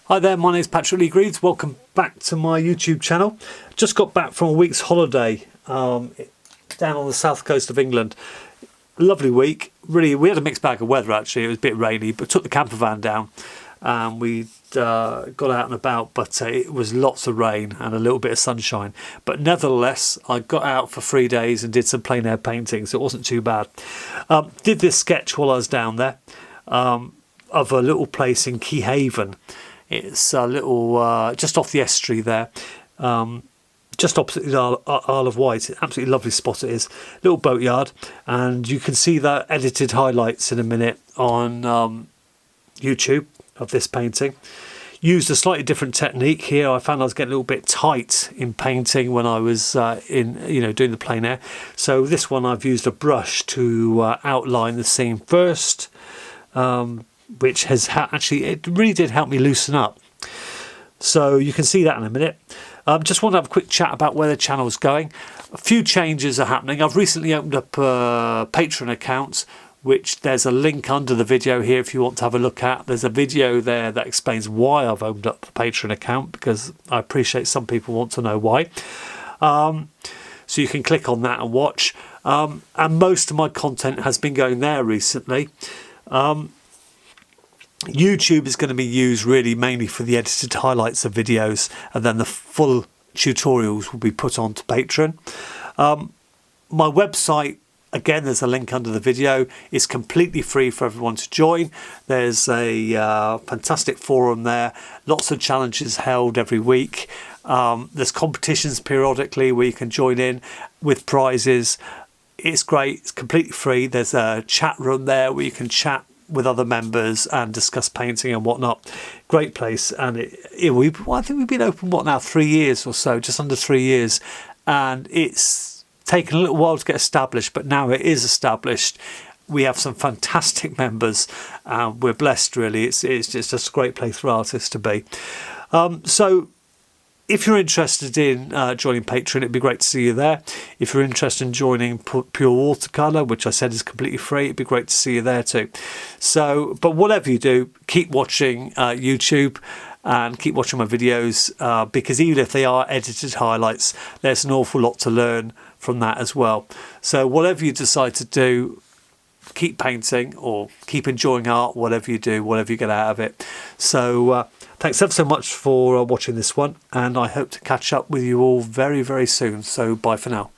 Hi there, my name is Patrick Lee Greaves. Welcome back to my YouTube channel. Just got back from a week's holiday down on the south coast of England. Lovely week. Really, we had a mixed bag of weather actually. It was a bit rainy, but took the camper van down and we got out and about, but it was lots of rain and a little bit of sunshine. But nevertheless, I got out for 3 days and did some plein air painting, so it wasn't too bad. Did this sketch while I was down there of a little place in Keyhaven. It's a little, just off the estuary there, just opposite the Isle of Wight. Absolutely lovely spot it is. Little boatyard, and you can see the edited highlights in a minute on YouTube of this painting. Used a slightly different technique here. I found I was getting a little bit tight in painting when I was doing the plein air. So this one I've used a brush to outline the scene first. Which has actually, it really did help me loosen up. So you can see that in a minute. Just want to have a quick chat about where the channel is going. A few changes are happening. I've recently opened up a Patreon account, which there's a link under the video here if you want to have a look at. There's a video there that explains why I've opened up a Patreon account, because I appreciate some people want to know why. So you can click on that and watch. And most of my content has been going there recently. YouTube is going to be used really mainly for the edited highlights of videos, and then the full tutorials will be put onto Patreon. My website, again, there's a link under the video. It's completely free for everyone to join. There's a fantastic forum there. Lots of challenges held every week. There's competitions periodically where you can join in with prizes. It's great. It's completely free. There's a chat room there where you can chat with other members and discuss painting and whatnot. Great place. And I think we've been open 3 years or so, just under 3 years, and it's taken a little while to get established, but now it is established. We have some fantastic members. We're blessed, really. It's just a great place for artists to be. So if you're interested in joining Patreon, it'd be great to see you there. If you're interested in joining Pure Watercolour, which I said is completely free, it'd be great to see you there too. So, but whatever you do, keep watching YouTube and keep watching my videos, because even if they are edited highlights, there's an awful lot to learn from that as well. So whatever you decide to do, keep painting or keep enjoying art, whatever you do, whatever you get out of it. So thanks ever so much for watching this one, and I hope to catch up with you all very, very soon. So bye for now.